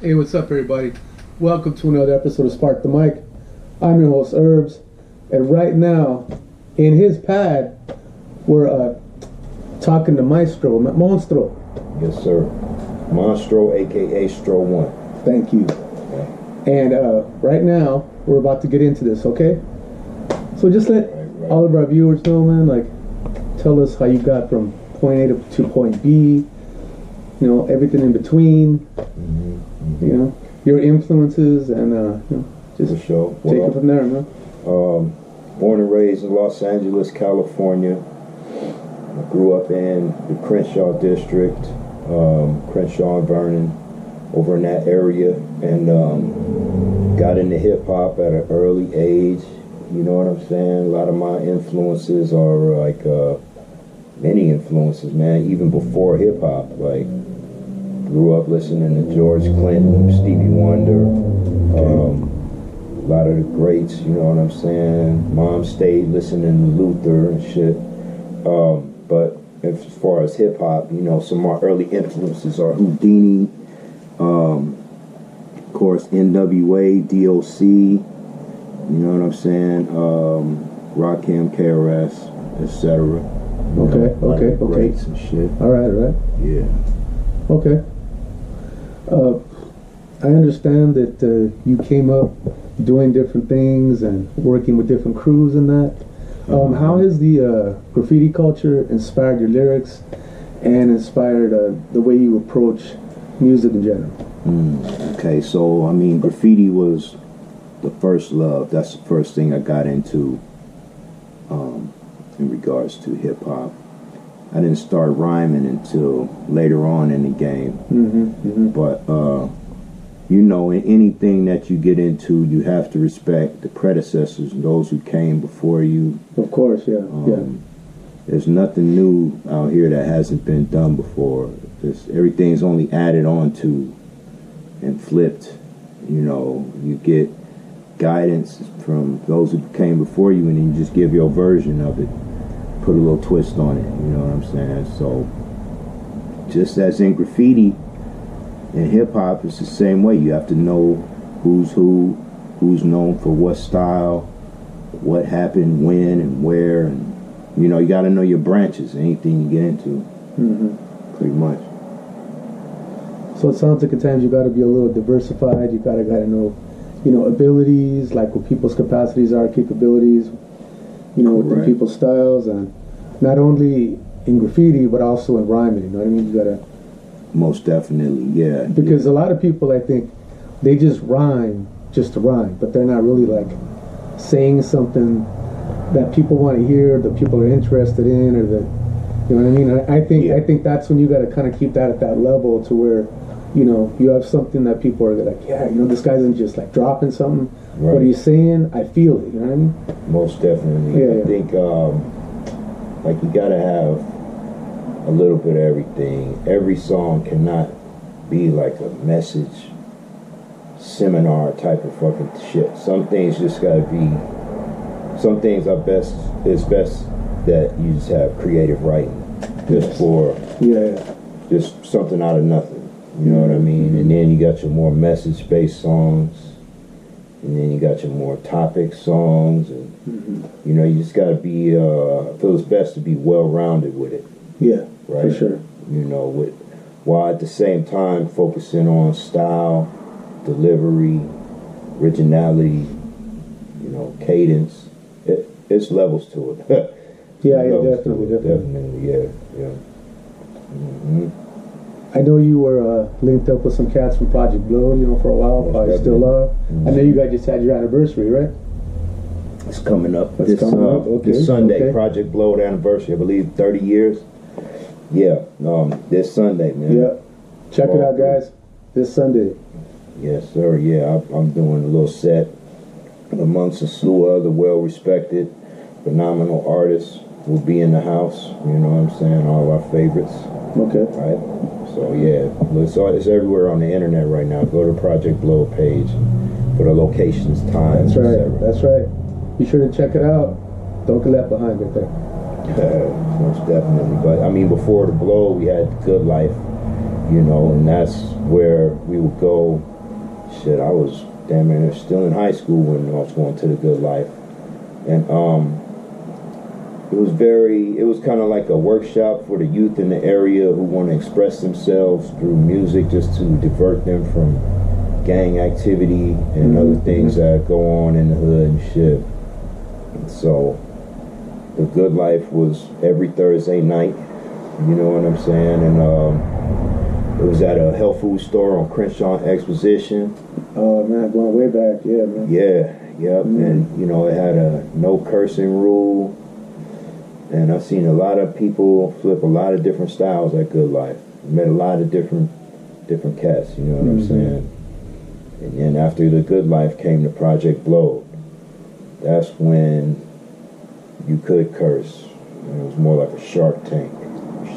Hey, what's up, everybody? Welcome to another episode of Spark the Mic. I'm your host, Herbs, and right now, in his pad, we're talking to Monstroe. Yes, sir. Monstroe, aka Stro 1. Thank you. And right now, we're about to get into this, okay? So just let all of our viewers know, man, like, tell us how you got from point A to point B, you know, everything in between, you know, your influences, and, you know, just take it from there, man. Born and raised in Los Angeles, California. I grew up in the Crenshaw district, Crenshaw and Vernon, over in that area, and got into hip-hop at an early age. You know what I'm saying? A lot of my influences are like many influences, man, even before hip-hop. Like, grew up listening to George Clinton, Stevie Wonder, a lot of the greats, you know what I'm saying? Mom stayed listening to Luther and shit. But as far as hip-hop, you know, some of my early influences are Houdini, of course, NWA, DOC, you know what I'm saying? Rakim, KRS, etc. Okay. Greats and shit. All right. Yeah. Okay. I understand that you came up doing different things and working with different crews and that. How has the graffiti culture inspired your lyrics and inspired the way you approach music in general? Okay, so, I mean, graffiti was the first love. That's the first thing I got into in regards to hip-hop. I didn't start rhyming until later on in the game. But, you know, in anything that you get into, you have to respect the predecessors, those who came before you. Of course, yeah. There's nothing new out here that hasn't been done before. Everything's only added on to and flipped. You know, you get guidance from those who came before you, and then you just give your version of it. Put a little twist on it, you know what I'm saying? So, just as in graffiti, in hip-hop, it's the same way. You have to know who's who, who's known for what style, what happened, when, and where, and, you know, you got to know your branches, anything you get into, pretty much. So it sounds like at times you got to be a little diversified. You got to know, you know, abilities, like what people's capacities are, capabilities, you know, with people's styles, and not only in graffiti but also in rhyming. You know what I mean? You gotta most definitely, yeah. Because a lot of people, I think, they just rhyme just to rhyme, but they're not really like saying something that people want to hear, that people are interested in, or that, you know what I mean? I think that's when you got to kind of keep that at that level to where, you know, you have something that people are like, yeah, you know, this guy isn't just like dropping something. What he's saying, I feel it. You know what I mean? Most definitely. I think like you gotta have a little bit of everything. Every song cannot be like a message seminar type of fucking shit. Some things just gotta be. Some things are best. It's best that you just have creative writing, just for just something out of nothing. You know what I mean? And then you got your more message-based songs, and then you got your more topic songs, and you know, you just got to be. I feel it's best to be well-rounded with it. Yeah, right. For sure. You know, while at the same time focusing on style, delivery, originality, you know, cadence. It's levels to it. Definitely, yeah. I know you were linked up with some cats from Project Blow, you know, for a while. Probably still are. I know you guys just had your anniversary, right? It's coming up. This Sunday. Project Blow anniversary. I believe 30 years. Yeah. This Sunday, man. Yeah. Check it out, guys. This Sunday. Yes, sir. Yeah, I'm doing a little set amongst a slew of other well-respected, phenomenal artists will be in the house. You know what I'm saying? All of our favorites. Okay. Right. So yeah, it's everywhere on the internet right now. Go to Project Blow page for the locations, times. That's right. Be sure to check it out. Don't get left behind right there. Most definitely. But I mean, before the Blow, we had Good Life. you know, and that's where we would go. Shit, I was damn near still in high school when I was going to the Good Life. And it was kind of like a workshop for the youth in the area who want to express themselves through music, just to divert them from gang activity and other things that go on in the hood and shit. And so the Good Life was every Thursday night, you know what I'm saying? And it was at a health food store on Crenshaw Exposition. Oh man, going way back, yeah, man. Yeah, yep. And you know, it had a no cursing rule. And I've seen a lot of people flip a lot of different styles at Good Life. Met a lot of different cats, you know what I'm saying? And then after the Good Life came the Project Blow. That's when you could curse. And it was more like a Shark Tank.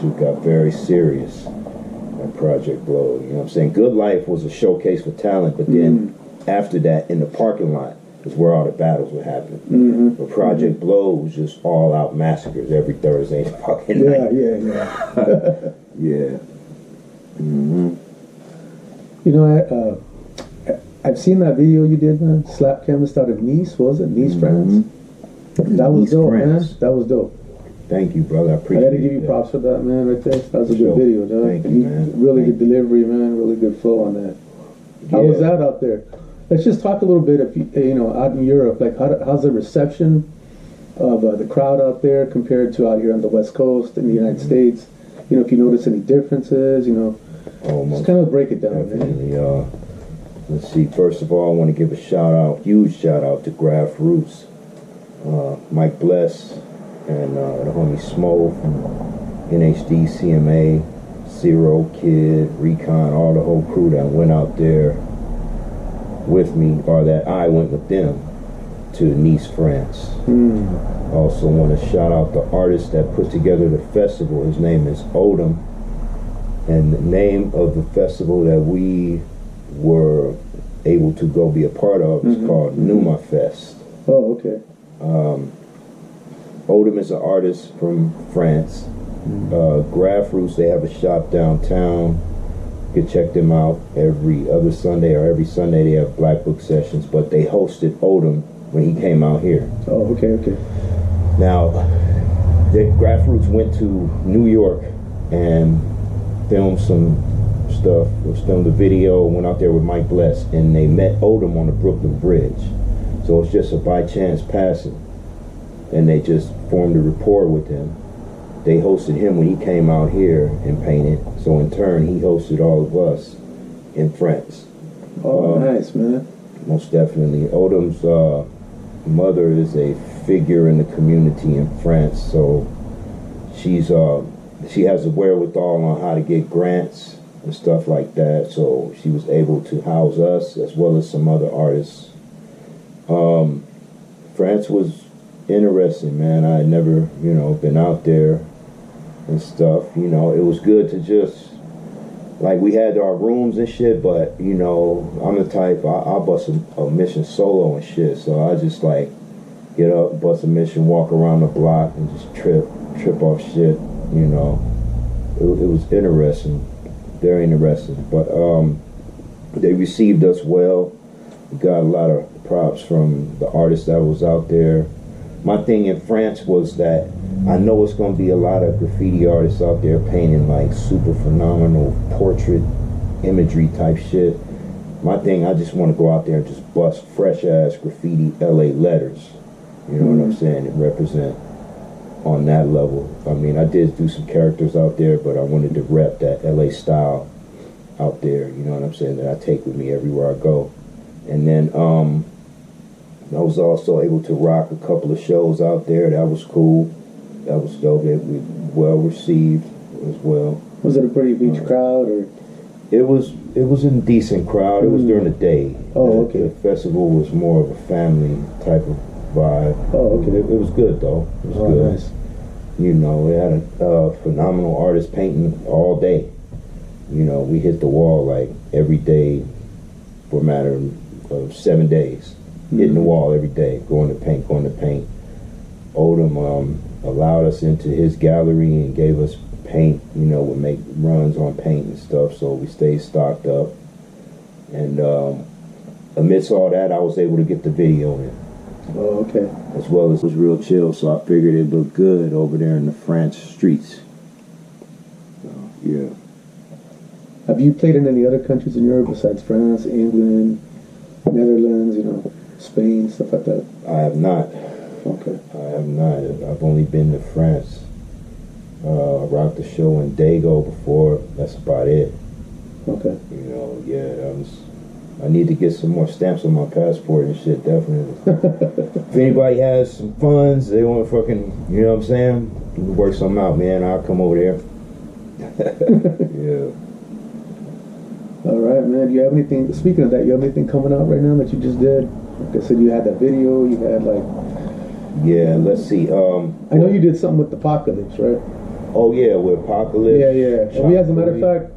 Shit got very serious at Project Blow. You know what I'm saying? Good Life was a showcase for talent, but then after that, in the parking lot, is where all the battles would happen. But Project Blow was just all out massacres every Thursday fucking night. Yeah. You know, I've seen that video you did, man. Slap chemist out of Nice, was it? Nice, France? That was dope, man. That was dope. Thank you, brother. I appreciate it. I gotta give you props for that, man, right there. That was a good video, dog. Thank you, man. Really good delivery, man. Really good flow on that. How was that out there? Let's just talk a little bit, if you know, out in Europe, like how's the reception of the crowd out there compared to out here on the West Coast in the United States? You know, if you notice any differences, you know, just kind of break it down. Definitely. Let's see. First of all, I want to give a huge shout out to GRAFFITI, Mike Bless, and the homie Smo from NHD, CMA, Zero, Kid, Recon, all the whole crew that went out there with me, or that I went with them to Nice, France. Also want to shout out the artist that put together the festival. His name is Odom, and the name of the festival that we were able to go be a part of is called Numa Fest. Oh, okay. Odom is an artist from France. GRAFFITI, they have a shop downtown. You can check them out every other Sunday, or every Sunday they have Black Book sessions, but they hosted Odom when he came out here. Oh, okay. Now, the GRAFFITI went to New York and filmed some stuff, filmed a video, went out there with Mike Bless, and they met Odom on the Brooklyn Bridge. So it's just a by chance passing, and they just formed a rapport with him. They hosted him when he came out here and painted, so in turn he hosted all of us in France. Oh, nice, man. Most definitely. Odom's mother is a figure in the community in France, so she has the wherewithal on how to get grants and stuff like that, so she was able to house us as well as some other artists. France was interesting, man. I had never, you know, been out there and stuff. You know, it was good to just, like, we had our rooms and shit, but, you know, I'm the type, I'll bust a mission solo and shit, so I just, like, get up, bust a mission, walk around the block, and just trip off shit, you know. It was interesting, very interesting, but they received us well. We got a lot of props from the artists that was out there. My thing in France was that I know it's going to be a lot of graffiti artists out there painting like super phenomenal portrait imagery type shit. My thing, I just want to go out there and just bust fresh ass graffiti LA letters. You know what I'm saying? And represent on that level. I mean, I did do some characters out there, but I wanted to rep that LA style out there. You know what I'm saying? That I take with me everywhere I go. And then I was also able to rock a couple of shows out there. That was cool. That was dope. It was well received as well. Was it a pretty beach crowd, or? It was a decent crowd. It was during the day. Oh, okay. The festival was more of a family type of vibe. Oh, okay. It was good though. It was good. Nice. You know, we had a phenomenal artist painting all day. You know, we hit the wall like every day for a matter of 7 days. Hitting the wall every day, going to paint. Odom allowed us into his gallery and gave us paint, you know, would make runs on paint and stuff, so we stayed stocked up. And amidst all that, I was able to get the video in. Oh, okay. As well as it was real chill, so I figured it looked good over there in the French streets. So, yeah. Have you played in any other countries in Europe besides France, England, Netherlands, you know, Spain, stuff like that? I have not. Okay. I have not. I've only been to France. I rocked the show in Dago before. That's about it. Okay. You know, yeah, I need to get some more stamps on my passport and shit, definitely. If anybody has some funds, they want to fucking, you know what I'm saying? We can work something out, man. I'll come over there. Yeah. All right, man. Do you have anything, speaking of that, you have anything coming out right now that you just did? Like I said, you had that video, you had like... Yeah, let's see. I know you did something with Apocalypse, right? Oh, yeah, with Apocalypse. Yeah, yeah. And we, as a matter of fact,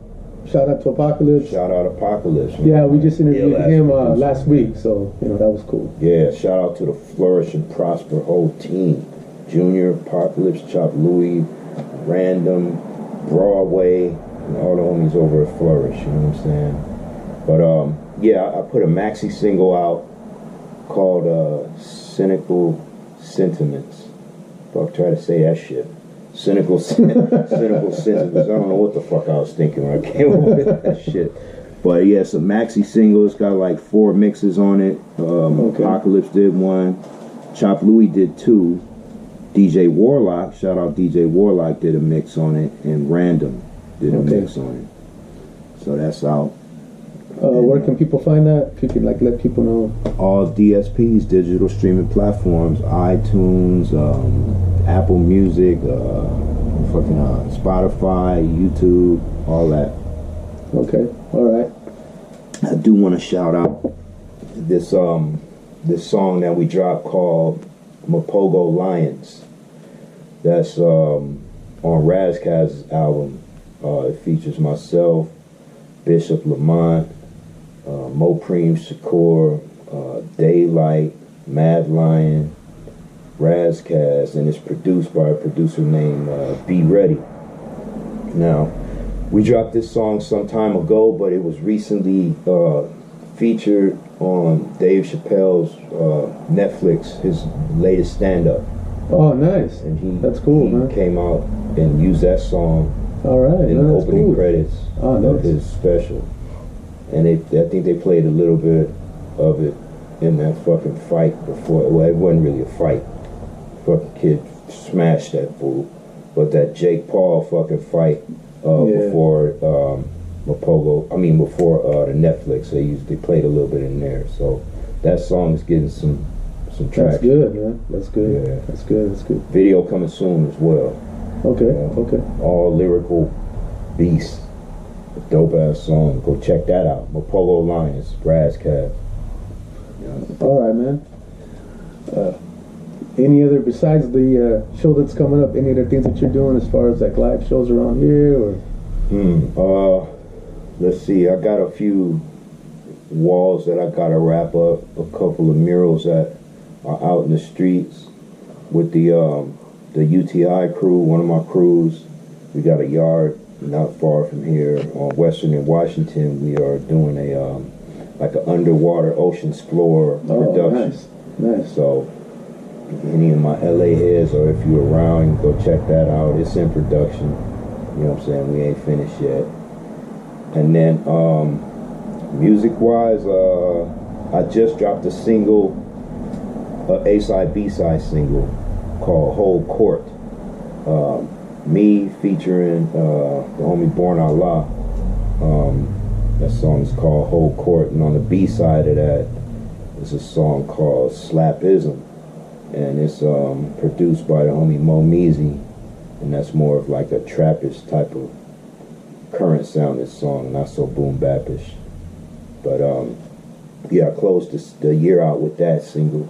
shout out to Apocalypse. Shout out Apocalypse. Man. Yeah, we just interviewed him producer. last week, so, you know, that was cool. Yeah, shout out to the Flourish and Prosper whole team. Junior, Apocalypse, Chop Louie, Random, Broadway, and all the homies over at Flourish, you know what I'm saying? But, yeah, I put a maxi single out called Cynical Sentiments. Fuck, try to say that shit. Cynical Sentiments. I don't know what the fuck I was thinking when I came up with that shit. But yeah, it's a maxi single. It's got like 4 mixes on it. Okay. Apocalypse did 1. Chop Louie did 2. DJ Warlock, shout out DJ Warlock, did a mix on it. And Random did a mix on it. So that's out. Where can people find that? If you can like let people know. All DSPs, digital streaming platforms, iTunes, Apple Music, Spotify, YouTube, all that. Okay, all right. I do want to shout out this this song that we dropped called Mopogo Lions. That's on Razkaz's album. It features myself, Bishop Lamont, Mopreem Shakur, Daylight, Mad Lion, Razkaz, and it's produced by a producer named Be Ready. Now, we dropped this song some time ago, but it was recently featured on Dave Chappelle's Netflix, his latest stand-up. Oh, nice. And that's cool, man. Came out and used that song all right, in the opening cool. credits of his special. And I think they played a little bit of it in that fucking fight before. Well, it wasn't really a fight. Fucking kid smashed that fool. But that Jake Paul fucking fight before before the Netflix, they played a little bit in there. So that song is getting some traction. That's good, man. That's good. Yeah. That's good. That's good. Video coming soon as well. Okay. Okay. All lyrical beast. Dope ass song. Go check that out. Mopogo Lions, Razkaz. All right, man. Any other besides the show that's coming up? Any other things that you're doing as far as like live shows around here, or? Let's see. I got a few walls that I gotta wrap up. A couple of murals that are out in the streets with the UTI crew. One of my crews. We got a yard not far from here on Western and Washington. We are doing a like an underwater ocean explorer production. Nice. So any of my LA heads, or if you're around, you can go check that out. It's in production. You know what I'm saying? We ain't finished yet. And then music wise, I just dropped a single, A-side, B-side single called Whole Court. Me featuring the homie Born Allah. That song is called Whole Court, and on the B side of that is a song called Slapism, and it's produced by the homie Mo Meezy, and that's more of like a trappish type of current sounding song, not so boom bapish. But yeah, I closed the year out with that single.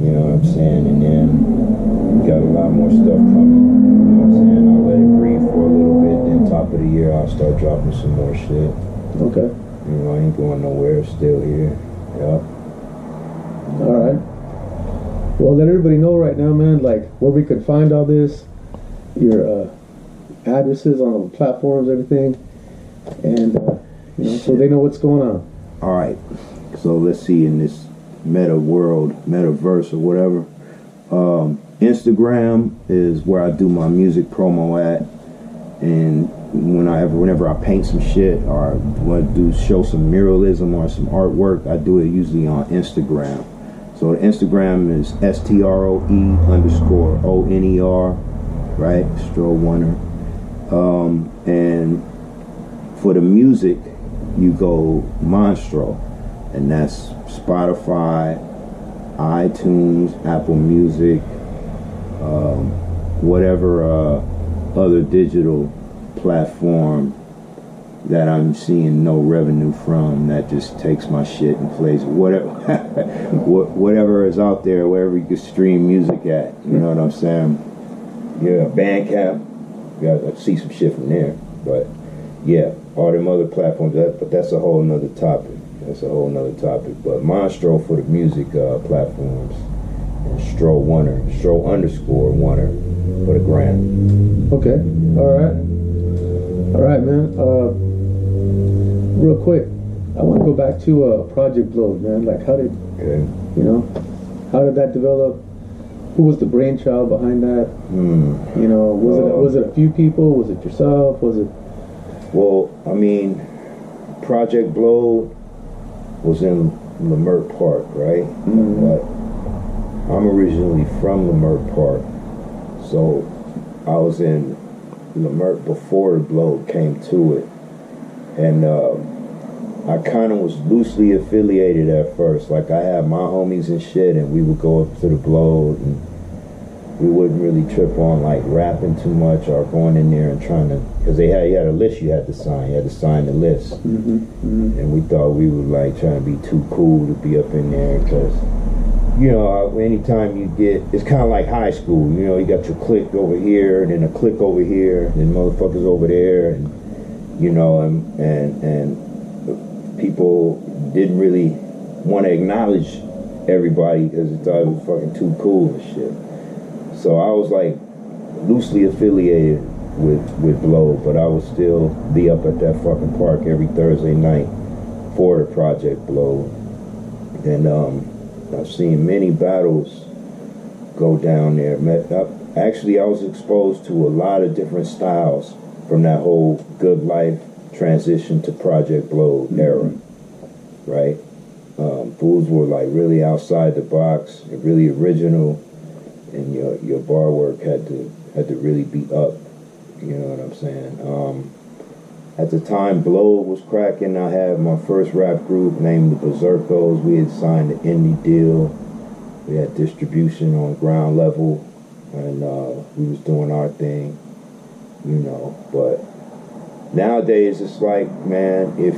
You know what I'm saying? And then we got a lot more stuff coming. I'll let it breathe for a little bit, then top of the year I'll start dropping some more shit. Okay. You know, I ain't going nowhere, still here. Yup. Alright. Well, let everybody know right now, man, like where we could find all this, your addresses on the platforms, everything, and so they know what's going on. All right. So let's see, in this meta world, metaverse or whatever, Instagram is where I do my music promo at, and whenever I paint some shit or want to show some muralism or some artwork, I do it usually on Instagram. So the Instagram is STROE_ONER, right? Stroe and for the music, you go Monstroe, and that's Spotify, iTunes, Apple Music, whatever other digital platform that I'm seeing no revenue from, that just takes my shit and plays whatever whatever is out there, wherever you can stream music at. You know what I'm saying? Yeah, Bandcamp. Yeah, I see some shit from there. But yeah, all them other platforms. But that's a whole nother topic. But Monstroe for the music platforms, and Stroe_Oner for the gram. Okay. All right, man. Real quick, I want to go back to Project Blow, man. Like, how did that develop? Who was the brainchild behind that? Was it a few people? Was it yourself? Was it? Well, I mean, Project Blow was in Leimert Park, right? But I'm originally from Leimert Park, so I was in Leimert before the Blow came to it, and I kind of was loosely affiliated at first. Like, I had my homies and shit, and we would go up to the Blow, and we wouldn't really trip on like rapping too much or going in there and trying to, because you had a list you had to sign. You had to sign the list, and we thought we were like trying to be too cool to be up in there, because anytime you get, it's kind of like high school. You got your clique over here, and then a clique over here, and then motherfuckers over there, and and people didn't really want to acknowledge everybody because they thought it was fucking too cool and shit. So I was like loosely affiliated with Blow, but I would still be up at that fucking park every Thursday night for the Project Blow. And I've seen many battles go down there. Actually, I was exposed to a lot of different styles from that whole Good Life transition to Project Blow era, right? Fools were like really outside the box and really original, and your bar work had to really be up. You know what I'm saying? At the time Blow was cracking, I had my first rap group named the Berserkos. We had signed an indie deal. We had distribution on ground level, and we was doing our thing, but nowadays it's like, man, if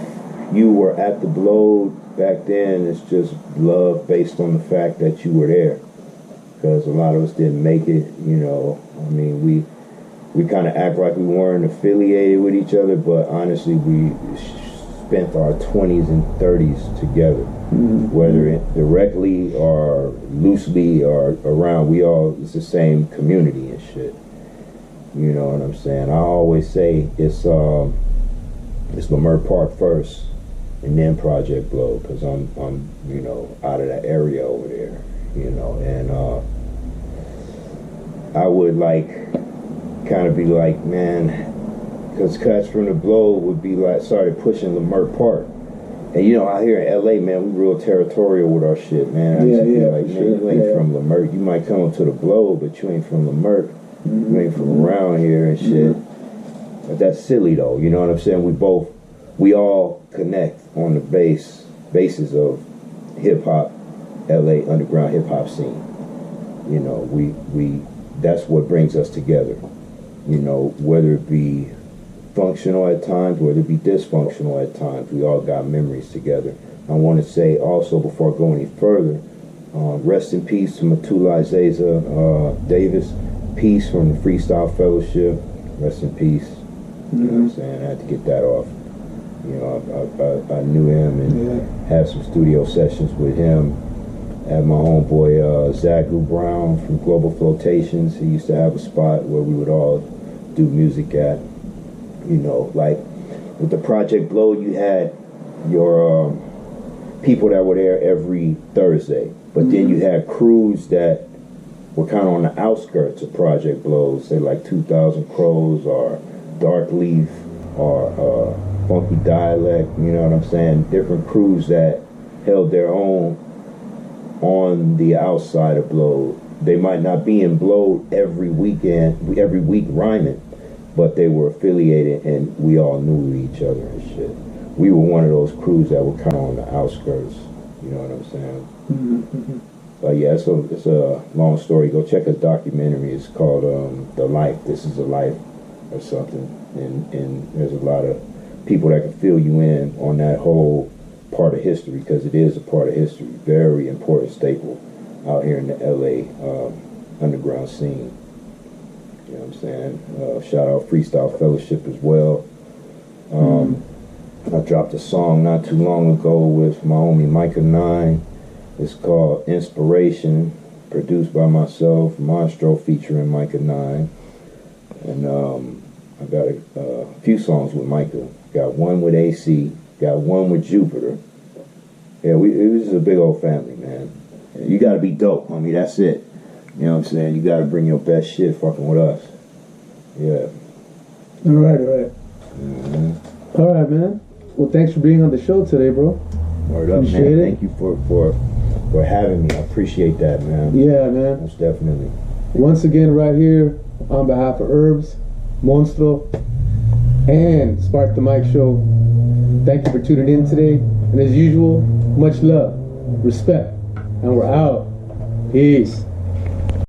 you were at the Blow back then, it's just love based on the fact that you were there, because a lot of us didn't make it. I mean, we kind of act like we weren't affiliated with each other, but honestly we spent our 20s and 30s together, whether it directly or loosely or around. It's the same community and shit. You know what I'm saying? I always say it's Leimert Park first, and then Project Blow, because I'm out of that area over there, and I would kind of be like, man, because cats from the Blow would be like, started pushing Leimert Park, and out here in LA, man, we real territorial with our shit, man. I just feel like, man, you ain't from Leimert. You might come to the Blow, but you ain't from Leimert. You ain't from around here and shit. But that's silly though, you know what I'm saying? We all connect on the basis of hip hop, LA underground hip hop scene. We that's what brings us together. Whether it be functional at times, whether it be dysfunctional at times, we all got memories together. I want to say also, before I go any further, rest in peace to Matula Isaiah Davis. Peace from the Freestyle Fellowship. Rest in peace. You know what I'm saying? I had to get that off. I knew him and had some studio sessions with him. I had my homeboy Zagu Brown from Global Flotations. He used to have a spot where we would all do music at. You know, like with the Project Blow, you had your people that were there every Thursday, but then you had crews that were kind of on the outskirts of Project Blow, say like 2,000 Crows or Dark Leaf or Funky Dialect, you know what I'm saying? Different crews that held their own on the outside of Blow. They might not be in Blow every week rhyming, but they were affiliated and we all knew each other and shit. We were one of those crews that were kind of on the outskirts, you know what I'm saying? Mm-hmm. But yeah, it's a long story. Go check his documentary. It's called The Life, This Is a Life or something. And there's a lot of people that can fill you in on that whole part of history, because it is a part of history. Very important staple out here in the LA underground scene. You know what I'm saying? Shout out Freestyle Fellowship as well. I dropped a song not too long ago with my homie Micah 9. It's called Inspiration, produced by myself, Monstroe featuring Micah 9. And I got a few songs with Micah. Got one with AC, got one with Jupiter. Yeah, it was a big old family, man. You gotta be dope, homie, that's it. You know what I'm saying? You gotta bring your best shit fucking with us. Yeah. All right. Mm-hmm. All right, man. Well, thanks for being on the show today, bro. Word up, Appreciate man. it. Thank you for having me. I appreciate that, man. Yeah, man. Most definitely. Once again, right here, on behalf of Herbs, Monstroe, and Spark the Mic Show, thank you for tuning in today. And as usual, much love, respect, and we're out. Peace.